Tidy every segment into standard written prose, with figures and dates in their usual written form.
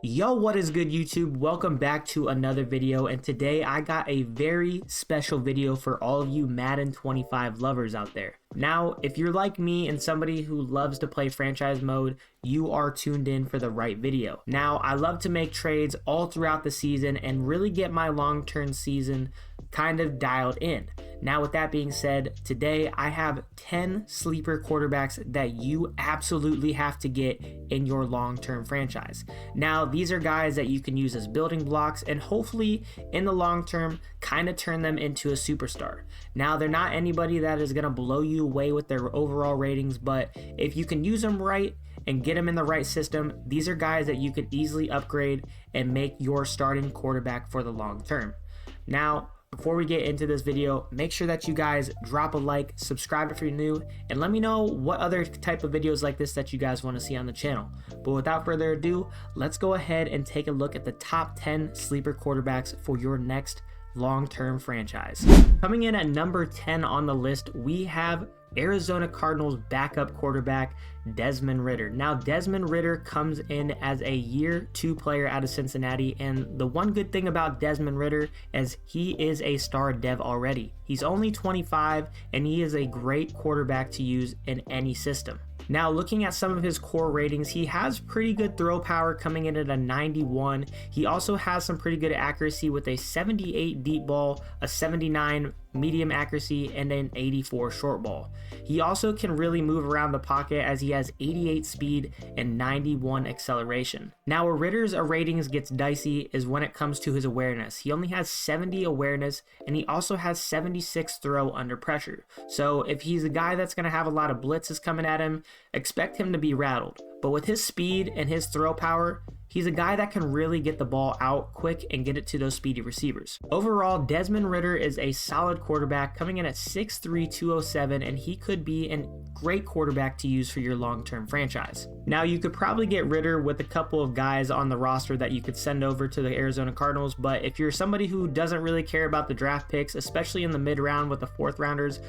Yo, what is good, YouTube? Welcome back to another video, and today I got a very special video for all of you Madden 25 lovers out there. Now, if you're like me and somebody who loves to play franchise mode, you are tuned in for the right video. Now, I love to make trades all throughout the season and really get my long-term season kind of dialed in. Now, with that being said, today I have 10 sleeper quarterbacks that you absolutely have to get in your long-term franchise. Now, these are guys that you can use as building blocks and hopefully in the long term kind of turn them into a superstar. Now, they're not anybody that is going to blow you away with their overall ratings, but if you can use them right and get them in the right system, these are guys that you could easily upgrade and make your starting quarterback for the long term. Now, before we get into this video, make sure that you guys drop a like, subscribe if you're new, and let me know what other type of videos like this that you guys want to see on the channel. But without further ado, let's go ahead and take a look at the top 10 sleeper quarterbacks for your next long-term franchise. Coming in at number 10 on the list, we have Arizona Cardinals backup quarterback Desmond Ritter. Now, Desmond Ritter comes in as a year 2 player out of Cincinnati, and the one good thing about Desmond Ritter is he is a star dev already. He's only 25 and he is a great quarterback to use in any system. Now, looking at some of his core ratings, he has pretty good throw power coming in at a 91. He also has some pretty good accuracy with a 78 deep ball, a 79 medium accuracy, and an 84 short ball. He also can really move around the pocket as he has 88 speed and 91 acceleration. Now, where Ritter's ratings gets dicey is when it comes to his awareness. He only has 70 awareness and he also has 76 throw under pressure. So if he's a guy that's going to have a lot of blitzes coming at him, expect him to be rattled. But with his speed and his throw power, he's a guy that can really get the ball out quick and get it to those speedy receivers. Overall, Desmond Ritter is a solid quarterback coming in at 6'3", 207, and he could be a great quarterback to use for your long-term franchise. Now, you could probably get Ritter with a couple of guys on the roster that you could send over to the Arizona Cardinals, but if you're somebody who doesn't really care about the draft picks, especially in the mid-round with the 4th rounders,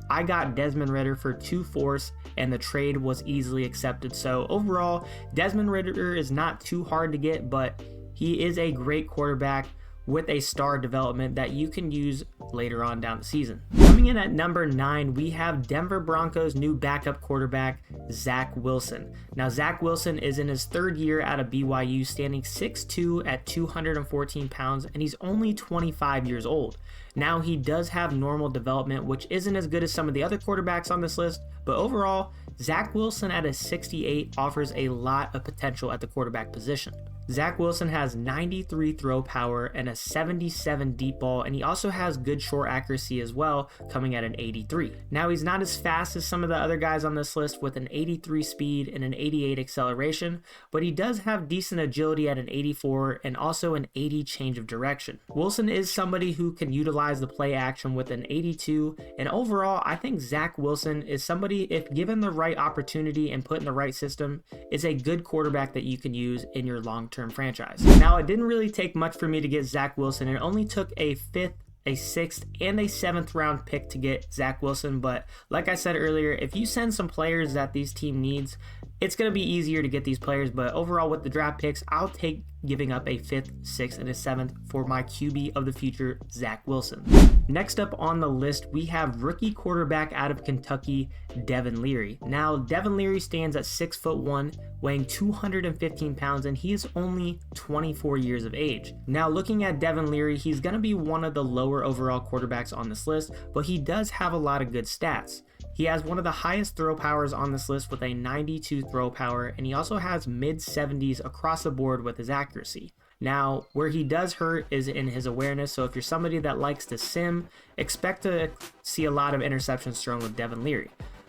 I got Desmond Ritter for 2 fourths and the trade was easily accepted. So overall, Desmond Ritter is not too hard to get, but he is a great quarterback with a star development that you can use later on down the season. Coming in at number 9, we have Denver Broncos new backup quarterback Zack Wilson. Now, Zack Wilson is in his 3rd year out of BYU, standing 6'2" at 214 pounds, and he's only 25 years old. Now, he does have normal development, which isn't as good as some of the other quarterbacks on this list, but overall, Zack Wilson at a 68 offers a lot of potential at the quarterback position. Zack Wilson has 93 throw power and a 77 deep ball, and he also has good short accuracy as well, coming at an 83. Now, he's not as fast as some of the other guys on this list with an 83 speed and an 88 acceleration, but he does have decent agility at an 84 and also an 80 change of direction. Wilson is somebody who can utilize the play action with an 82, and overall, I think Zack Wilson is somebody, if given the right opportunity and put in the right system, is a good quarterback that you can use in your long-term franchise. Now, it didn't really take much for me to get Zack Wilson. It only took a 5th, a 6th, and a 7th round pick to get Zack Wilson, but like I said earlier, if you send some players that these team needs, it's going to be easier to get these players. But overall, with the draft picks, I'll take giving up a 5th, 6th, and a 7th for my QB of the future, Zack Wilson. Next up on the list, we have rookie quarterback out of Kentucky, Devon Ly. Now, Devon Ly stands at 6'1", weighing 215 pounds, and he is only 24 years of age. Now, looking at Devon Ly, he's going to be one of the lower overall quarterbacks on this list, but he does have a lot of good stats. He has one of the highest throw powers on this list with a 92 throw power, and he also has mid-70s across the board with his accuracy. Now, where he does hurt is in his awareness, so if you're somebody that likes to sim, expect to see a lot of interceptions thrown with Devon Ly.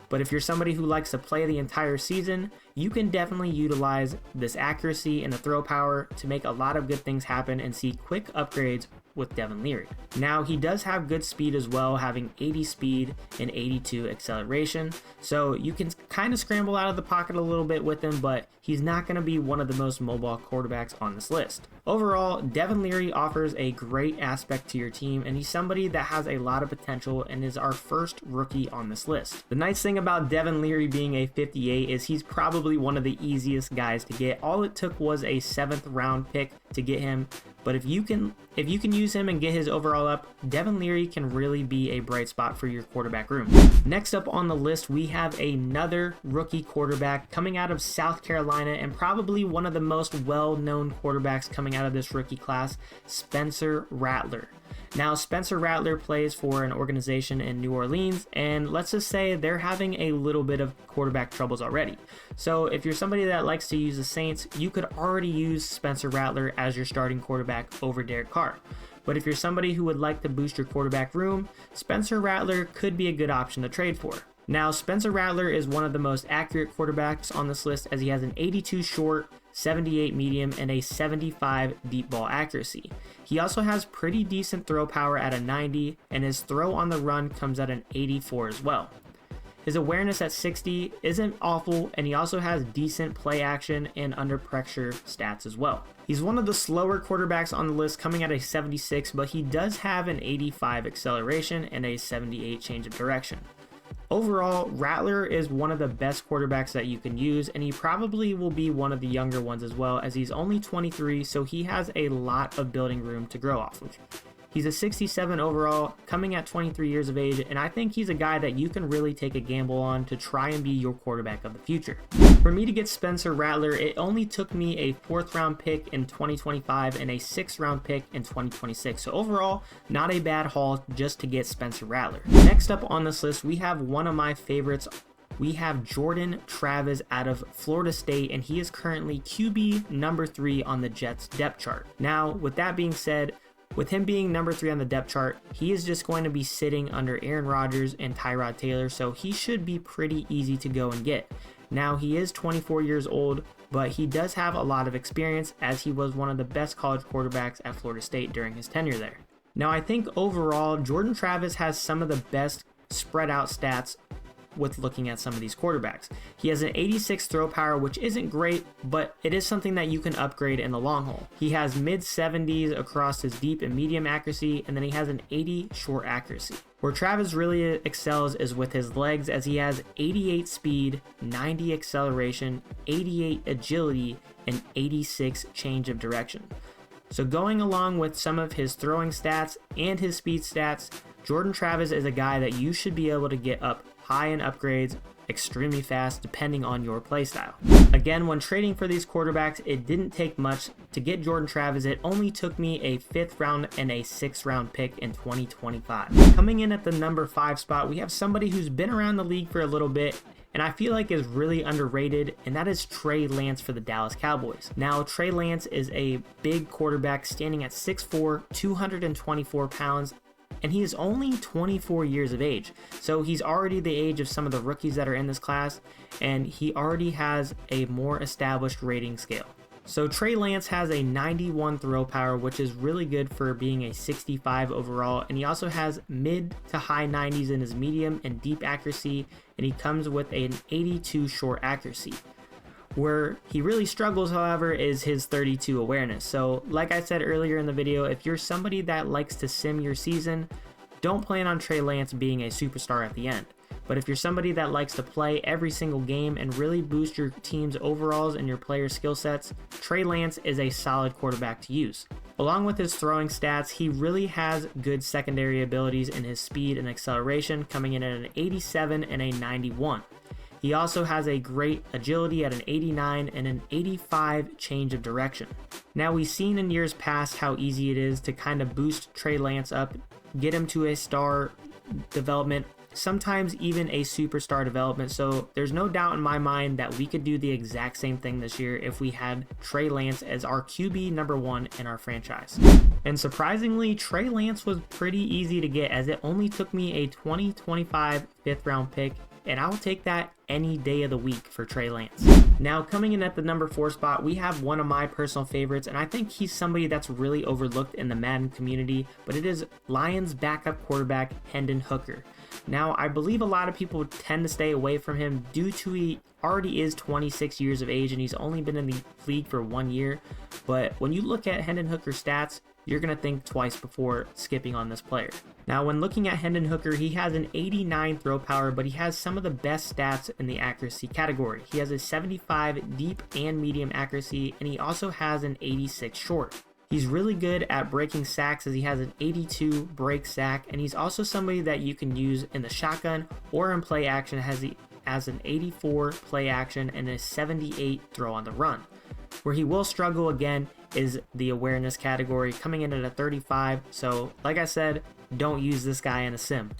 But if you're somebody who likes to play the entire season, you can definitely utilize this accuracy and the throw power to make a lot of good things happen and see quick upgrades with Devon Ly. Now he does have good speed as well, having 80 speed and 82 acceleration, so you can kind of scramble out of the pocket a little bit with him, but he's not going to be one of the most mobile quarterbacks on this list. Overall, Devon Ly offers a great aspect to your team, and he's somebody that has a lot of potential and is our first rookie on this list. The nice thing about Devon Ly being a 58 is he's probably one of the easiest guys to get. All it took was a 7th round pick to get him, but if you can use him and get his overall up, Devon Ly can really be a bright spot for your quarterback room. Next up on the list, we have another rookie quarterback coming out of South Carolina, and probably one of the most well-known quarterbacks coming out of this rookie class, Spencer Rattler. Now, Spencer Rattler plays for an organization in New Orleans, and let's just say they're having a little bit of quarterback troubles already. So if you're somebody that likes to use the Saints, you could already use Spencer Rattler as your starting quarterback over Derek Carr. But if you're somebody who would like to boost your quarterback room, Spencer Rattler could be a good option to trade for. Now, Spencer Rattler is one of the most accurate quarterbacks on this list, as he has an 82 short, 78 medium, and a 75 deep ball accuracy. He also has pretty decent throw power at a 90, and his throw on the run comes at an 84 as well. His awareness at 60 isn't awful, and he also has decent play action and under pressure stats as well. He's one of the slower quarterbacks on the list, coming at a 76, but he does have an 85 acceleration and a 78 change of direction. Overall, Rattler is one of the best quarterbacks that you can use, and he probably will be one of the younger ones as well, as he's only 23, so he has a lot of building room to grow off of. He's a 67 overall, coming at 23 years of age, and I think he's a guy that you can really take a gamble on to try and be your quarterback of the future. For me to get Spencer Rattler, it only took me a 4th round pick in 2025 and a 6th round pick in 2026. So overall, not a bad haul just to get Spencer Rattler. Next up on this list, we have one of my favorites. We have Jordan Travis out of Florida State, and he is currently QB number 3 on the Jets depth chart. Now, with that being said, with him being number 3 on the depth chart, he is just going to be sitting under Aaron Rodgers and Tyrod Taylor, so he should be pretty easy to go and get. Now, he is 24 years old, but he does have a lot of experience, as he was one of the best college quarterbacks at Florida State during his tenure there. Now, I think overall, Jordan Travis has some of the best spread out stats with looking at some of these quarterbacks. He has an 86 throw power, which isn't great, but it is something that you can upgrade in the long haul. He has mid 70s across his deep and medium accuracy, and then he has an 80 short accuracy. Where Travis really excels is with his legs, as he has 88 speed, 90 acceleration, 88 agility, and 86 change of direction. So going along with some of his throwing stats and his speed stats, Jordan Travis is a guy that you should be able to get up high in upgrades extremely fast depending on your playstyle. Again, when trading for these quarterbacks, it didn't take much to get Jordan Travis. It only took me a 5th round and a 6th round pick in 2025. Coming in at the number 5 spot, we have somebody who's been around the league for a little bit, and I feel like is really underrated, and that is Trey Lance for the Dallas Cowboys. Now, Trey Lance is a big quarterback, standing at 6'4", 224 pounds, and he is only 24 years of age. So he's already the age of some of the rookies that are in this class, and he already has a more established rating scale. So Trey Lance has a 91 throw power, which is really good for being a 65 overall, and he also has mid to high 90s in his medium and deep accuracy, and he comes with an 82 short accuracy. Where he really struggles, however, is his 32 awareness. So like I said earlier in the video, if you're somebody that likes to sim your season, don't plan on Trey Lance being a superstar at the end. But if you're somebody that likes to play every single game and really boost your team's overalls and your player skill sets, Trey Lance is a solid quarterback to use. Along with his throwing stats, he really has good secondary abilities in his speed and acceleration, coming in at an 87 and a 91. He also has a great agility at an 89 and an 85 change of direction. Now, we've seen in years past how easy it is to kind of boost Trey Lance up, get him to a star development, sometimes even a superstar development. So there's no doubt in my mind that we could do the exact same thing this year if we had Trey Lance as our QB number 1 in our franchise. And surprisingly, Trey Lance was pretty easy to get, as it only took me a 2025 5th round pick and I will take that any day of the week for Trey Lance. Now, coming in at the number 4 spot, we have one of my personal favorites, and I think he's somebody that's really overlooked in the Madden community, but it is Lions backup quarterback Hanen Hooker. Now, I believe a lot of people tend to stay away from him due to he already is 26 years of age and he's only been in the league for 1 year. But when you look at Hanen Hooker's stats, you're going to think twice before skipping on this player. Now, when looking at Hanen Hooker, he has an 89 throw power, but he has some of the best stats in the accuracy category. He has a 75 deep and medium accuracy, and he also has an 86 short. He's really good at breaking sacks as he has an 82 break sack, and he's also somebody that you can use in the shotgun or in play action as an 84 play action and a 78 throw on the run. Where he will struggle again is the awareness category, coming in at a 35, so like I said, don't use this guy in a sim.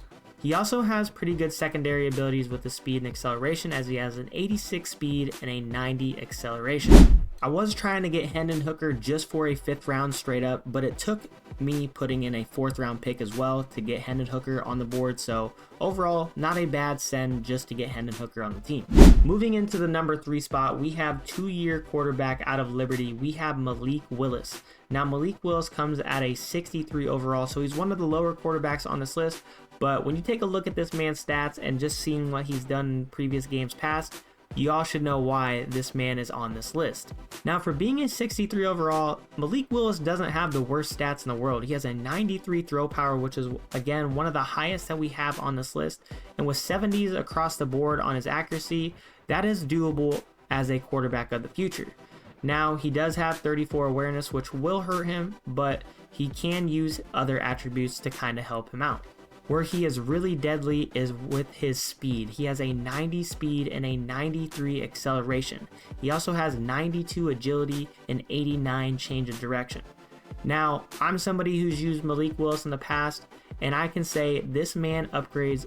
He also has pretty good secondary abilities with the speed and acceleration, as he has an 86 speed and a 90 acceleration. I was trying to get Hanen Hooker just for a 5th round straight up, but it took me putting in a 4th round pick as well to get Hanen Hooker on the board, so overall not a bad send just to get Hanen Hooker on the team. Moving into the number 3 spot, we have 2-year quarterback out of Liberty. We have Malik Willis. Now, Malik Willis comes at a 63 overall, so he's one of the lower quarterbacks on this list, but when you take a look at this man's stats and just seeing what he's done in previous games past, you all should know why this man is on this list. Now, for being a 63 overall, Malik Willis doesn't have the worst stats in the world. He has a 93 throw power, which is again one of the highest that we have on this list, and with 70s across the board on his accuracy, that is doable as a quarterback of the future. Now, he does have 34 awareness, which will hurt him, but he can use other attributes to kind of help him out. Where he is really deadly is with his speed. He has a 90 speed and a 93 acceleration. He also has 92 agility and 89 change of direction. Now, I'm somebody who's used Malik Willis in the past, and I can say this man upgrades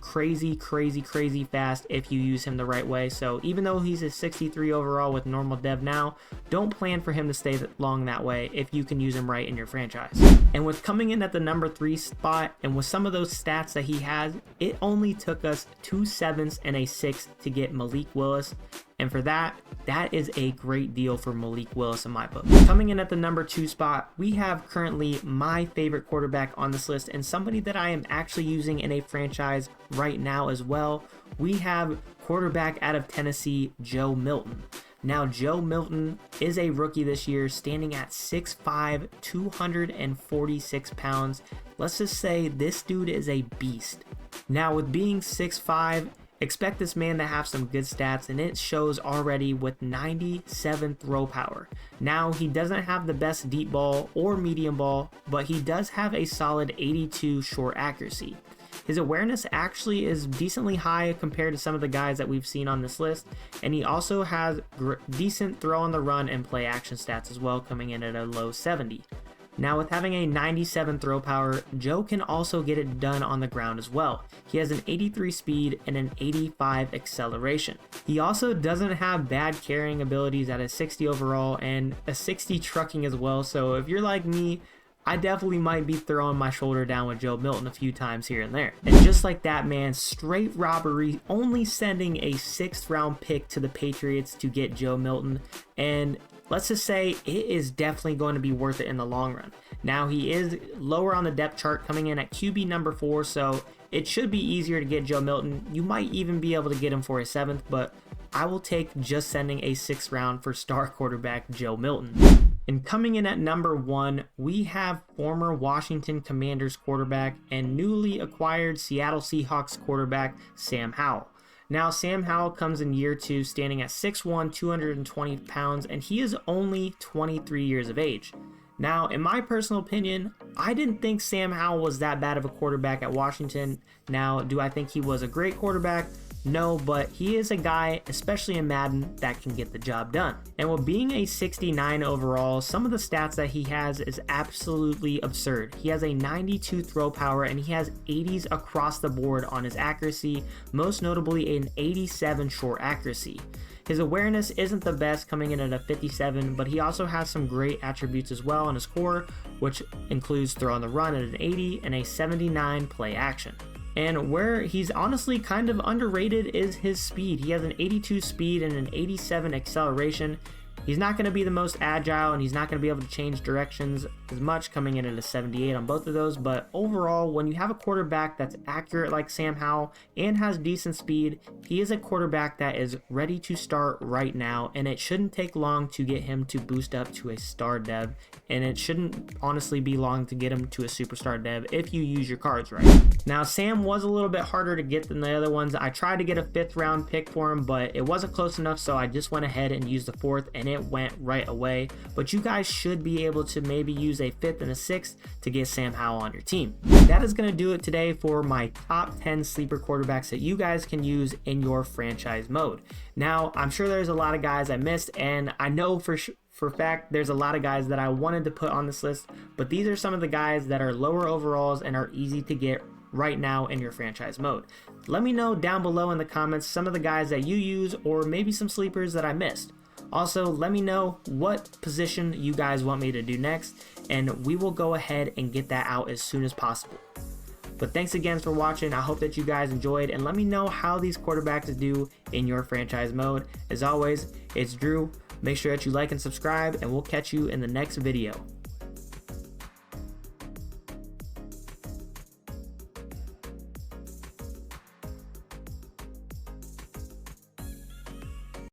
crazy fast if you use him the right way. So even though he's a 63 overall with normal dev now, don't plan for him to stay long that way if you can use him right in your franchise. And with coming in at the number 3 spot and with some of those stats that he has, it only took us 2 7s and a 6 to get Malik Willis, and for that is a great deal for Malik Willis in my book. Coming in at the number 2 spot, we have currently my favorite quarterback on this list and somebody that I am actually using in a franchise right now as well. We have quarterback out of Tennessee, Joe Milton. Now, Joe Milton is a rookie this year, standing at 6'5", 246 pounds. Let's just say this dude is a beast. Now, with being 6'5", expect this man to have some good stats, and it shows already with 97 throw power. Now, he doesn't have the best deep ball or medium ball, but he does have a solid 82 short accuracy. His awareness actually is decently high compared to some of the guys that we've seen on this list, and he also has decent throw on the run and play action stats as well, coming in at a low 70. Now, with having a 97 throw power, Joe can also get it done on the ground as well. He has an 83 speed and an 85 acceleration. He also doesn't have bad carrying abilities at a 60 overall and a 60 trucking as well, so if you're like me, I definitely might be throwing my shoulder down with Joe Milton a few times here and there. And just like that, man, straight robbery, only sending a 6th round pick to the Patriots to get Joe Milton, and let's just say it is definitely going to be worth it in the long run. Now, he is lower on the depth chart, coming in at QB number 4, so it should be easier to get Joe Milton. You might even be able to get him for a 7th, but I will take just sending a 6th round for star quarterback Joe Milton. And coming in at number 1, we have former Washington Commanders quarterback and newly acquired Seattle Seahawks quarterback Sam Howell. Now, Sam Howell comes in year 2 standing at 6'1", 220 pounds, and he is only 23 years of age. Now, in my personal opinion, I didn't think Sam Howell was that bad of a quarterback at Washington. Now, do I think he was a great quarterback? No, but he is a guy, especially in Madden, that can get the job done. And with being a 69 overall, some of the stats that he has is absolutely absurd. He has a 92 throw power and he has 80s across the board on his accuracy, most notably an 87 short accuracy. His awareness isn't the best, coming in at a 57, but he also has some great attributes as well on his core, which includes throw on the run at an 80 and a 79 play action. And where he's honestly kind of underrated is his speed. He has an 82 speed and an 87 acceleration. He's not going to be the most agile, and he's not going to be able to change directions as much, coming in at a 78 on both of those. But overall, when you have a quarterback that's accurate like Sam Howell and has decent speed, he is a quarterback that is ready to start right now, and it shouldn't take long to get him to boost up to a star dev, and it shouldn't honestly be long to get him to a superstar dev if you use your cards right. Now, Sam was a little bit harder to get than the other ones. I tried to get a 5th round pick for him, but it wasn't close enough, so I just went ahead and used the 4th, and it went right away. But you guys should be able to maybe use a 5th and a 6th to get Sam Howell on your team. That is going to do it today for my top 10 sleeper quarterbacks that you guys can use in your franchise mode. Now, I'm sure there's a lot of guys I missed, and I know for a fact there's a lot of guys that I wanted to put on this list, but these are some of the guys that are lower overalls and are easy to get right now in your franchise mode. Let me know down below in the comments some of the guys that you use, or maybe some sleepers that I missed. Also, let me know what position you guys want me to do next, and we will go ahead and get that out as soon as possible. But thanks again for watching. I hope that you guys enjoyed, and let me know how these quarterbacks do in your franchise mode. As always, it's Drew. Make sure that you like and subscribe, and we'll catch you in the next video.